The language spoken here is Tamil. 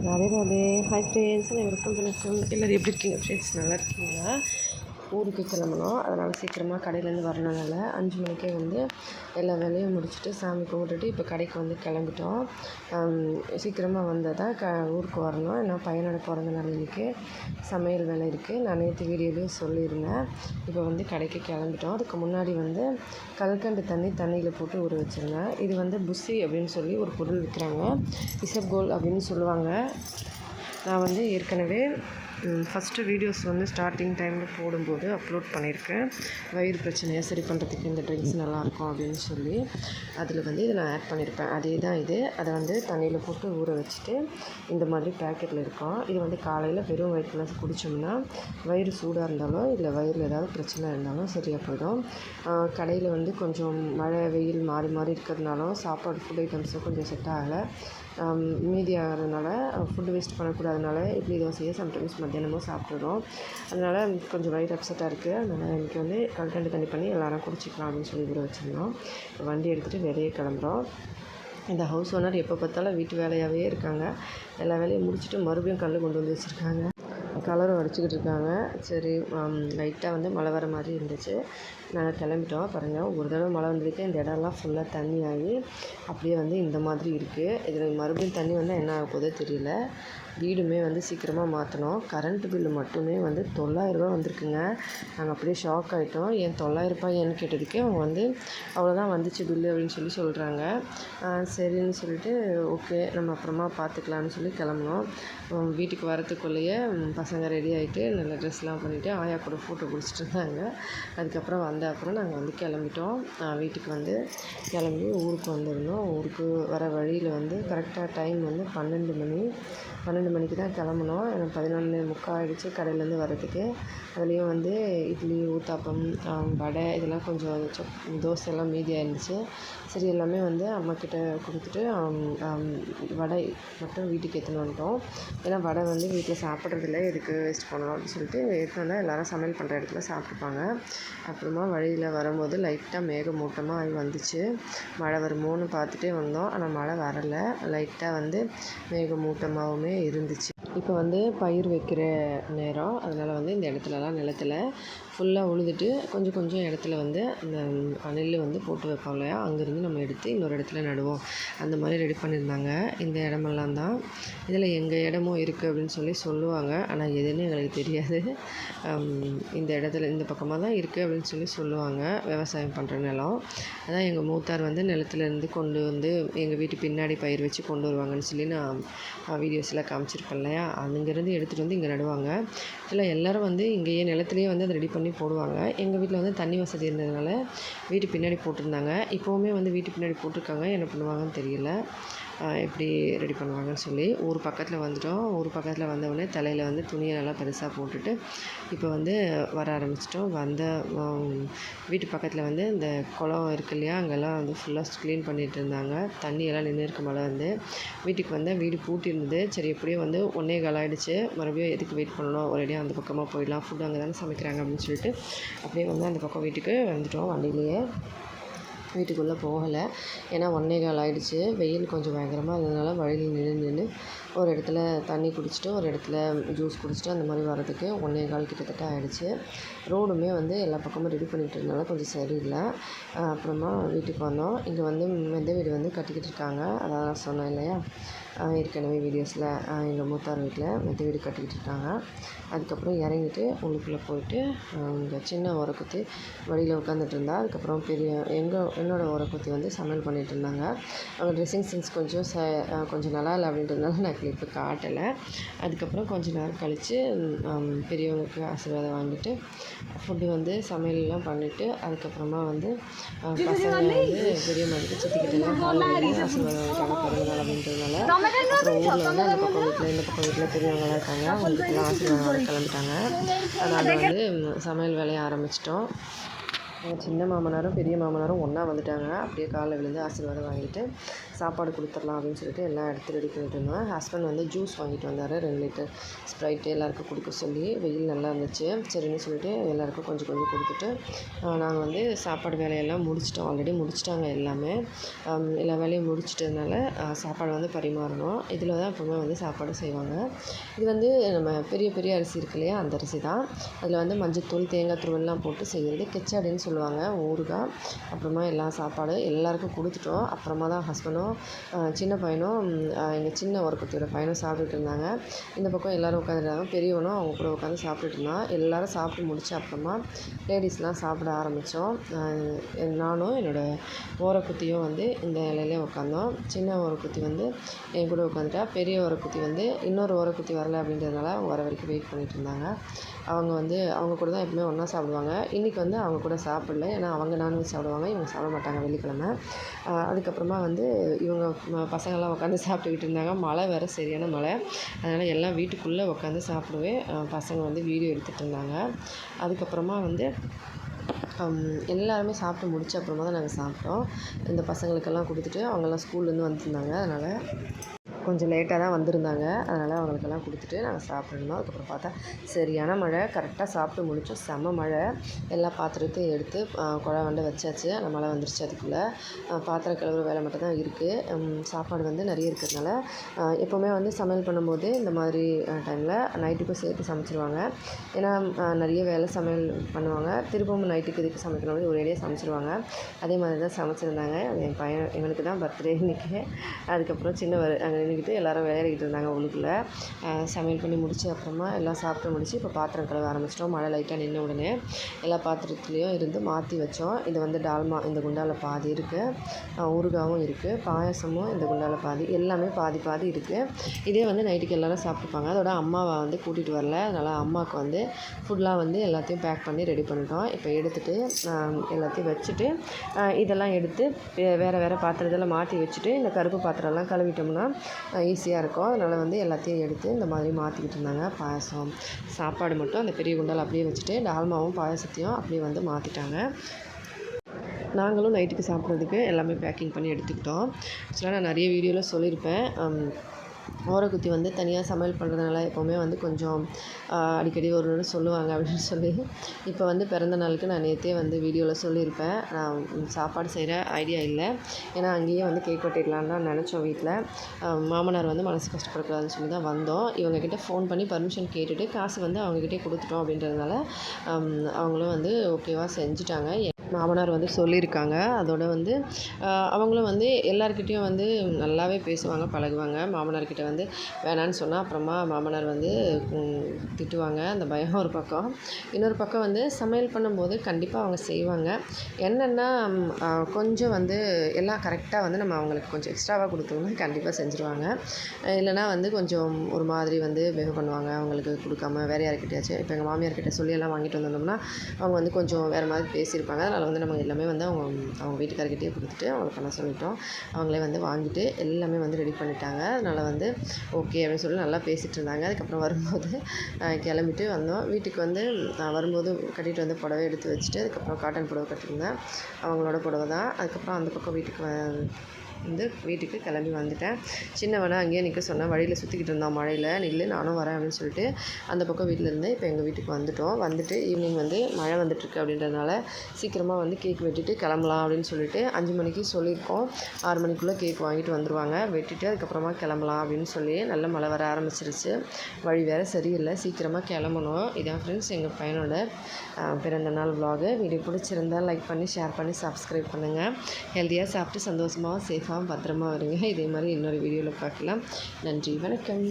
Radhe Radhe. Hi friends, welcome வணக்கம். எல்லோரும் எப்படி இருக்கீங்க ஃப்ரெண்ட்ஸ்? நல்லா இருக்கீங்களா? ஊருக்கு கிளம்பணும், அதனால் சீக்கிரமாக கடையிலேருந்து வரணுனால 5 மணிக்கே வந்து எல்லா வேலையும் முடிச்சுட்டு சாமி கும்பிட்டுட்டு இப்போ கடைக்கு வந்து கிளம்பிட்டோம். சீக்கிரமாக வந்தால் தான் ஊருக்கு வரணும். ஏன்னா பையனோட பிறந்த நாள் இன்றைக்கி சமையல் வேலை இருக்குது. நான் நேற்று வீடியோலேயும் சொல்லியிருந்தேன். இப்போ வந்து கடைக்கு கிளம்பிட்டோம். அதுக்கு முன்னாடி வந்து கல்கண்டு தண்ணியில் போட்டு ஊற வச்சுருந்தேன். இது வந்து புஸ்ஸி அப்படின்னு சொல்லி ஒரு பொருள் விற்கிறாங்க. இசப்கோல் அப்படின்னு சொல்லுவாங்க. நான் வந்து ஏற்கனவே ஃபஸ்ட்டு வீடியோஸ் வந்து ஸ்டார்டிங் டைமில் போடும்போது அப்லோட் பண்ணியிருக்கேன். வயிறு பிரச்சனையை சரி பண்ணுறதுக்கு இந்த ட்ரிங்க்ஸ் நல்லாயிருக்கும் அப்படின்னு சொல்லி அதில் வந்து இதை நான் ஆட் பண்ணியிருப்பேன். அதே தான் இது. அதை வந்து தண்ணியில் போட்டு ஊற வச்சுட்டு இந்த மாதிரி பேக்கெட்டில் இருக்கும். இது வந்து காலையில் வெறும் வயிற்றில் குடித்தோம்னா வயிறு சூடாக இருந்தாலும் இல்லை வயிறில் ஏதாவது பிரச்சனை இருந்தாலும் சரியாக போயிடும். கடையில் வந்து கொஞ்சம் மழை வெயில் மாறி மாறி இருக்கிறதுனாலும் சாப்பாடு ஃபுட் ஐட்டம்ஸும் கொஞ்சம் செட் ஆகலை. மீதி ஆகிறதுனால ஃபுட்டு வேஸ்ட் பண்ணக்கூடாதனால இட்லி தோசையை சம்டைம்ஸ் மத்தியானமும் சாப்பிட்றோம். அதனால் கொஞ்சம் வயிறு அப்செட்டாக இருக்குது. அதனால் இன்றைக்கி வந்து கல்கண்டு தண்ணி பண்ணி எல்லோரும் குடிச்சிக்கலாம் அப்படின்னு சொல்லி ஊற வச்சுருந்தோம். வண்டி எடுத்துகிட்டு வெளியே கிளம்புறோம். இந்த ஹவுஸ் ஓனர் எப்போ பார்த்தாலும் வீட்டு வேலையாகவே இருக்காங்க. எல்லா வேலையும் முடிச்சுட்டு மறுபடியும் கல் கொண்டு வந்து வச்சுருக்காங்க. கலரும் அடிச்சுக்கிட்டு இருக்காங்க. சரி, லைட்டாக வந்து மழை வர மாதிரி இருந்துச்சு. நாங்கள் கிளம்பிட்டோம். பாருங்கள், ஒரு தடவை மழை வந்திருக்கு. இந்த இடம்லாம் ஃபுல்லாக தண்ணி ஆகி அப்படியே வந்து இந்த மாதிரி இருக்குது. இதில் மறுபடியும் தண்ணி வந்தால் என்ன ஆக போதோ தெரியல. வீடுமே வந்து சீக்கிரமாக மாற்றணும். கரண்ட்டு பில்லு மட்டுமே வந்து 900 ரூபா வந்திருக்குங்க. நாங்கள் அப்படியே ஷாக் ஆகிட்டோம். ஏன் 900 ரூபாய்ன்னு கேட்டதுக்கு அவங்க வந்து அவ்வளோதான் வந்துச்சு பில்லு அப்படின்னு சொல்லி சொல்கிறாங்க. சரின்னு சொல்லிட்டு ஓகே நம்ம அப்புறமா பார்த்துக்கலான்னு சொல்லி கிளம்புனோம். வீட்டுக்கு வரத்துக்குள்ளேயே பசங்க ரெடி ஆகிட்டு நல்ல ட்ரெஸ்லாம் பண்ணிவிட்டு ஆயா கூட ஃபோட்டோ பிடிச்சிட்டு இருந்தாங்க. அதுக்கப்புறம் அப்புறம் நாங்கள் வந்து கிளம்பிட்டோம். வீட்டுக்கு வந்து கிளம்பி ஊருக்கு வந்திருந்தோம். ஊருக்கு வர வழியில் வந்து கரெக்டாக டைம் வந்து 12 மணிக்கு தான் கிளம்புனோம். எனக்கு 11:45 ஆகிடுச்சு கடையிலேருந்து வரதுக்கு. அதுலேயும் வந்து இட்லி, ஊத்தாப்பம், வடை இதெல்லாம் கொஞ்சம் தோசைலாம் மீதியாக இருந்துச்சு. சரி எல்லாமே வந்து அம்மாக்கிட்ட கொடுத்துட்டு வடை மட்டும் வீட்டுக்கு எடுத்துன்னு வந்துட்டோம். ஏன்னா வடை வந்து வீட்டில் சாப்பிட்றதில்ல, எதுக்கு வேஸ்ட் பண்ணணும் அப்படின்னு சொல்லிட்டு எடுத்துன்னு வந்தால் எல்லோரும் சமையல் பண்ணுற இடத்துல சாப்பிட்டுப்பாங்க. அப்புறமா வழியில் வரும்போது லைட்டாக மேகமூட்டமாக ஆகி வந்துச்சு. மழை வருமோன்னு பார்த்துட்டே வந்தோம். ஆனால் மழை வரலை. லைட்டாக வந்து மேகமூட்டமாகவுமே இருந்துச்சு. இப்போ வந்து பயிர் வைக்கிற நேரம். அதனால் வந்து இந்த இடத்துலலாம் நிலத்தில் ஃபுல்லாக உழுதுட்டு கொஞ்சம் கொஞ்சம் இடத்துல வந்து அந்த நெல் வந்து போட்டு வைப்போம் இல்லையா, அங்கேருந்து நம்ம எடுத்து இன்னொரு இடத்துல நடுவோம். அந்த மாதிரி ரெடி பண்ணியிருந்தாங்க. இந்த இடமெல்லாம் தான் இதில் எங்கள் இடமும் இருக்குது அப்படின்னு சொல்லி சொல்லுவாங்க. ஆனால் எதுன்னு எங்களுக்கு தெரியாது. இந்த இடத்துல இந்த பக்கமாக தான் இருக்குது அப்படின்னு சொல்லி சொல்லுவாங்க. விவசாயம் பண்ணுற நிலம் அதான். எங்கள் மூத்தார் வந்து நிலத்துலேருந்து கொண்டு வந்து எங்கள் வீட்டு பின்னாடி பயிர் வச்சு கொண்டு வருவாங்கன்னு சொல்லி நான் வீடியோஸில் காமிச்சிருப்பேன் இல்லையா, அங்கேருந்து எடுத்துகிட்டு வந்து இங்கே நடுவாங்க. இல்லை எல்லோரும் வந்து இங்கேயே நிலத்துலேயே வந்து அதை ரெடி பண்ணி போடுவாங்க. எங்கள் வீட்டில் வந்து தண்ணி வசதி இருந்ததுனால வீட்டு பின்னாடி போட்டிருந்தாங்க. இப்போவுமே வந்து வீட்டு பின்னாடி போட்டிருக்காங்க. என்ன பண்ணுவாங்கன்னு தெரியல, எப்படி ரெடி பண்ணுவாங்கன்னு சொல்லி. ஊர் பக்கத்தில் வந்துட்டோம். ஊர் பக்கத்தில் வந்தவுடனே தலையில் வந்து துணியை நல்லா பெருசாக போட்டுட்டு இப்போ வந்து வர ஆரம்பிச்சிட்டோம். வீட்டு பக்கத்தில் வந்து இந்த குளம் இருக்கு இல்லையா, அங்கெல்லாம் வந்து ஃபுல்லாக க்ளீன் பண்ணிகிட்டு இருந்தாங்க. தண்ணியெல்லாம் நின்று இருக்க மழை வந்து வீட்டுக்கு வந்து வீடு பூட்டி இருந்தது. சரி எப்படியும் வந்து 1:15 ஆகிடுச்சு. மறுபடியும் எதுக்கு வெயிட் பண்ணணும், ஒரேடியாக அந்த பக்கமாக போயிடலாம், ஃபுட்டு அங்கே தானே சமைக்கிறாங்க அப்படின்னு சொல்லிட்டு அப்படியே வந்து அந்த பக்கம் வீட்டுக்கு வந்துட்டோம். வண்டியிலேயே வீட்டுக்குள்ளே போகலை. ஏன்னா 1:15 ஆகிடுச்சு. வெயில் கொஞ்சம் பயங்கரமாக இருந்ததுனால வழியில் நின்று ஒரு இடத்துல தண்ணி குடிச்சிட்டு ஒரு இடத்துல ஜூஸ் குடிச்சிட்டு அந்த மாதிரி வரதுக்கு 1:15 கிட்டத்தட்ட ஆகிடுச்சு. ரோடுமே வந்து எல்லா பக்கமும் ரெடி பண்ணிகிட்டு இருந்தனால கொஞ்சம் சரியில்லை. அப்புறமா வீட்டுக்கு வந்தோம். இங்கே வந்து மெத்த வீடு வந்து கட்டிக்கிட்டு இருக்காங்க. அதான் நான் சொன்னேன் இல்லையா ஏற்கனவே வீடியோஸில், எங்கள் மூத்தார் வீட்டில் மெத்த வீடு கட்டிக்கிட்டு இருக்காங்க. அதுக்கப்புறம் இறங்கிட்டு உள்ளுக்குள்ளே போயிட்டு இங்கே சின்ன உரக்குத்தி வழியில் உட்காந்துட்டு இருந்தா. அதுக்கப்புறம் என்னோடய உரக்குத்தி வந்து சமையல் பண்ணிகிட்டு இருந்தாங்க. அவங்க ட்ரெஸ்ஸிங் சென்ஸ் கொஞ்சம் நல்லா இல்லை அப்படின்றதுனால நான் கிளிப்பு காட்டலை. அதுக்கப்புறம் கொஞ்சம் நேரம் கழித்து பெரியவங்களுக்கு ஆசீர்வாதம் வாங்கிட்டு ஃபுட்டு வந்து சமையல்லாம் பண்ணிவிட்டு அதுக்கப்புறமா வந்து பசங்க வந்து பெரியம்மாவுக்கு சித்திக்கிட்டெல்லாம் காலையில் ஆசீர்வாதம் வாங்கிட்டாங்க பிறந்தநாள் அப்படின்றதுனால. அப்புறம் ஊரில் வந்து அந்த பக்கம் வீட்டில் இந்த பக்கம் வீட்டில் பெரியவங்களாம் இருக்காங்க, அவங்களுக்குலாம் ஆசீர்வாதம் கிளம்பிட்டாங்க. அதனால் வந்து சமையல் வேலையை ஆரம்பிச்சிட்டோம். சின்ன மாமனாரும் பெரிய மாமனாரும் ஒன்றா வந்துட்டாங்க. அப்படியே காலைல விழுந்து ஆசீர்வாதம் வாங்கிட்டு சாப்பாடு கொடுத்துடலாம் அப்படின்னு சொல்லிட்டு எல்லாம் எடுத்து ரெடி பண்ணிட்டு இருந்தோம். ஹஸ்பண்ட் வந்து ஜூஸ் வாங்கிட்டு வந்தார், 2 லிட்டர் ஸ்ப்ரைட்டு எல்லாருக்கும் கொடுக்க சொல்லி. வெயில் நல்லா இருந்துச்சு, சரின்னு சொல்லிட்டு எல்லாருக்கும் கொஞ்சம் கொஞ்சம் கொடுத்துட்டு நாங்கள் வந்து சாப்பாடு வேலையெல்லாம் முடிச்சிட்டோம். ஆல்ரெடி முடிச்சிட்டாங்க எல்லாமே. எல்லா வேலையும் முடிச்சிட்டதுனால சாப்பாடு வந்து பரிமாறணும். இதில் தான் எப்போவுமே வந்து சாப்பாடு செய்வாங்க. இது வந்து நம்ம பெரிய பெரிய அரிசி இருக்கு இல்லையா, அந்த அரிசி தான். அதில் வந்து மஞ்சத்தூள், தேங்காய் துருவெல்லாம் போட்டு செய்கிறது கிச்சடின்னு சொல்லுவாங்க. ஊறுகாய், அப்புறமா எல்லாம் சாப்பாடு எல்லாருக்கும் கொடுத்துட்டோம். அப்புறமா தான் ஹஸ்பண்டும் சின்ன பையனும் எங்கள் சின்ன ஒருக்குத்தியோட பையனும் சாப்பிட்டுட்டு இருந்தாங்க. இந்த பக்கம் எல்லோரும் உட்காந்துட்டாங்க. பெரியவனும் அவங்க கூட உட்காந்து சாப்பிட்டுட்டு இருந்தான். எல்லோரும் சாப்பிட்டு முடிச்ச அப்புறமா லேடிஸ்லாம் சாப்பிட ஆரம்பித்தோம். நானும் என்னோடய ஓரக்குத்தியும் வந்து இந்த இலையிலே உட்காந்தோம். சின்ன ஓரக்குத்தி வந்து என் கூட உட்காந்துட்டா. பெரிய ஓரக்குத்தி வந்து இன்னொரு ஓரக்குத்தி வரல அப்படின்றதுனால அவங்க வர வரைக்கும் வெயிட் பண்ணிகிட்டு இருந்தாங்க. அவங்க கூட தான் எப்பவுமே ஒன்றா சாப்பிடுவாங்க. இன்றைக்கி வந்து அவங்க கூட சாப்பிடல, ஏன்னா அவங்க நான்வெஜ் சாப்பிடுவாங்க, இவங்க சாப்பிட மாட்டாங்க வெள்ளிக்கிழமை. அதுக்கப்புறமா வந்து இவங்க பசங்கள்லாம் உட்காந்து சாப்பிட்டுக்கிட்டு இருந்தாங்க. மழை வேறு, சரியான மழை. அதனால் எல்லாம் வீட்டுக்குள்ளே உட்காந்து சாப்பிடவே பசங்க வந்து வீடியோ எடுத்துகிட்டு இருந்தாங்க. அதுக்கப்புறமா வந்து எல்லாருமே சாப்பிட்டு முடிச்ச அப்புறமா தான் நாங்கள் சாப்பிட்டோம். இந்த பசங்களுக்கெல்லாம் கொடுத்துட்டு அவங்கெல்லாம் ஸ்கூல்லேருந்து வந்துருந்தாங்க. அதனால் கொஞ்சம் லேட்டாக தான் வந்திருந்தாங்க. அதனால் அவங்களுக்கெல்லாம் கொடுத்துட்டு நாங்கள் சாப்பிட்ருந்தோம். அதுக்கப்புறம் பார்த்தா சரியான மழை. கரெக்டாக சாப்பிட்டு முடித்தோம். செம்ம மழை. எல்லா பாத்திரத்தையும் எடுத்து குழாவண்ட வச்சாச்சு. அந்த மழை வந்துருச்சு. அதுக்குள்ளே பாத்திரம் கழுவுற வேலை மட்டும் தான் இருக்குது. சாப்பாடு வந்து நிறைய இருக்கிறதுனால எப்போவுமே வந்து சமையல் பண்ணும்போது இந்த மாதிரி டைமில் நைட்டுக்கும் சேர்த்து சமைச்சிருவாங்க. ஏன்னா நிறைய வேலை சமையல் பண்ணுவாங்க. திரும்பவும் நைட்டுக்கு இதுக்கு சமைக்கணும் அப்படின்னு ஒரேடியாக சமைச்சிருவாங்க. அதே மாதிரி தான் சமைச்சிருந்தாங்க. என் பையன், எங்களுக்கு தான் பர்த்டே இன்றைக்கி. அதுக்கப்புறம் சின்னவர் அங்கே நின்றுக்கிட்டு எல்லோரும் விளையாடிக்கிட்டு இருந்தாங்க உள்ளுக்குள்ளே. சமையல் பண்ணி முடிச்ச அப்புறமா எல்லாம் சாப்பிட்டு முடிச்சு இப்போ பாத்திரம் கழுவ ஆரம்பிச்சிட்டோம். மழை லைட்டாக நின்ன உடனே எல்லா பாத்திரத்துலேயும் இருந்து மாற்றி வச்சோம். இது வந்து டால்மா இந்த குண்டாவில் பாதி இருக்குது, ஊறுகாவும் இருக்குது, பாயாசமும் இந்த குண்டாவில் பாதி, எல்லாமே பாதி பாதி இருக்குது. இதே வந்து நைட்டுக்கு எல்லோரும் சாப்பிட்டுப்பாங்க. அதோட அம்மாவை வந்து கூட்டிகிட்டு வரல, அதனால் அம்மாவுக்கு வந்து ஃபுல்லாக வந்து எல்லாத்தையும் பேக் பண்ணி ரெடி பண்ணிட்டோம். இப்போ எடுத்துகிட்டு எல்லாத்தையும் வச்சுட்டு இதெல்லாம் எடுத்து வேறு பாத்திரத்தில் மாற்றி வச்சுட்டு இந்த கருப்பு பாத்திரம்லாம் கழுவிட்டோம்னா ஈஸியாக இருக்கும். அதனால் வந்து எல்லாத்தையும் எடுத்து இந்த மாதிரி மாற்றிக்கிட்டு இருந்தாங்க. பாயாசம் சாப்பாடு மட்டும் அந்த பெரிய குண்டால் அப்படியே வச்சுட்டு டால்மாவும் பாயாசத்தையும் அப்படியே வந்து மாற்றிட்டாங்க. நாங்களும் நைட்டுக்கு சாப்பிட்றதுக்கு எல்லாமே பேக்கிங் பண்ணி எடுத்துக்கிட்டோம். ஆக்சுவலாக நான் நிறைய வீடியோவில் சொல்லியிருப்பேன். ஓரக்குத்தி வந்து தனியாக சமையல் பண்ணுறதுனால எப்போவுமே வந்து கொஞ்சம் அடிக்கடி ஒரு சொல்லுவாங்க அப்படின்னு சொல்லி. இப்போ வந்து பிறந்த நாளுக்கு நான் நேற்றே வந்து வீடியோவில் சொல்லியிருப்பேன். நான் சாப்பாடு செய்கிற ஐடியா இல்லை, ஏன்னா அங்கேயே வந்து கேக் வெட்டிடலான்னு தான் நினச்சோம் வீட்டில். மாமனார் வந்து மனசு கஷ்டப்படக்கூடாதுன்னு சொல்லி தான் வந்தோம். இவங்கக்கிட்ட ஃபோன் பண்ணி பர்மிஷன் கேட்டுட்டு காசு வந்து அவங்கக்கிட்டே கொடுத்துட்டோம் அப்படின்றதுனால அவங்களும் வந்து ஓகேவாக செஞ்சுட்டாங்க. மாமனார் வந்து சொல்லியிருக்காங்க. அதோட வந்து அவங்களும் வந்து எல்லாருக்கிட்டேயும் வந்து நல்லாவே பேசுவாங்க, பழகுவாங்க. மாமனார்கிட்ட வந்து வேணான்னு சொன்னால் அப்புறமா மாமனார் வந்து திட்டுவாங்க. அந்த பயம் ஒரு பக்கம். இன்னொரு பக்கம் வந்து சமையல் பண்ணும்போது கண்டிப்பாக அவங்க செய்வாங்க. என்னென்னா கொஞ்சம் வந்து எல்லாம் கரெக்டாக வந்து நம்ம அவங்களுக்கு கொஞ்சம் எக்ஸ்ட்ராவாக கொடுத்தோம்னா கண்டிப்பாக செஞ்சுருவாங்க. இல்லைனா வந்து கொஞ்சம் ஒரு மாதிரி வந்து பிஹேவ் பண்ணுவாங்க. அவங்களுக்கு கொடுக்காம வேறு யார்கிட்டயாச்சும், இப்போ எங்கள் மாமியார்கிட்ட சொல்லி எல்லாம் வாங்கிட்டு வந்திருந்தோம்னா அவங்க வந்து கொஞ்சம் வேறு மாதிரி பேசியிருப்பாங்க. அதனால் வந்து நம்ம எல்லாமே வந்து அவங்க வீட்டுக்காரர்கிட்டயே கொடுத்துட்டு அவங்களை பண்ண சொல்லிட்டோம். அவங்களே வந்து வாங்கிட்டு எல்லாமே வந்து ரெடி பண்ணிட்டாங்க. அதனால் வந்து ஓகே அப்படின்னு சொல்லி நல்லா பேசிகிட்டு இருந்தாங்க. அதுக்கப்புறம் வரும்போது கிளம்பிட்டு வந்தோம். வீட்டுக்கு வந்து வரும்போது கட்டிகிட்டு வந்து புடவை எடுத்து வச்சுட்டு அதுக்கப்புறம் காட்டன் புடவை கட்டியிருந்தேன். அவங்களோட புடவை தான். அதுக்கப்புறம் அந்த பக்கம் வீட்டுக்கு கிளம்பி வந்துட்டேன். சின்னவனை அங்கேயே நிற்க சொன்னேன். வழியில் சுற்றிக்கிட்டு இருந்தான் மழையில். நில்லு, நானும் வரேன் அப்படின்னு சொல்லிட்டு அந்த பக்கம் வீட்டில் இருந்தேன். இப்போ எங்கள் வீட்டுக்கு வந்துவிட்டோம். வந்துட்டு ஈவினிங் வந்து மழை வந்துட்டுருக்கு அப்படின்றதுனால சீக்கிரமாக வந்து கேக் வெட்டிட்டு கிளம்பலாம் அப்படின்னு சொல்லிட்டு 5 மணிக்கு சொல்லியிருக்கோம். 6 மணிக்குள்ளே கேக் வாங்கிட்டு வந்துடுவாங்க. வெட்டிட்டு அதுக்கப்புறமா கிளம்பலாம் அப்படின்னு சொல்லி நல்ல மழை வர ஆரம்பிச்சிருச்சு. வழி வேறு சரியில்லை, சீக்கிரமாக கிளம்பணும். இதான் ஃப்ரெண்ட்ஸ் எங்கள் பையனோட பிறந்தநாள் vlog. வீடியோ பிடிச்சிருந்தால் லைக் பண்ணி, ஷேர் பண்ணி, சப்ஸ்கிரைப் பண்ணுங்கள். ஹெல்த்தியாக சாப்பிட்டு சந்தோஷமாக, சேஃபாக, பத்திரமா வருங்க. இதே மாதிரி இன்னொரு வீடியோவில் பார்க்கலாம். நன்றி, வணக்கம்.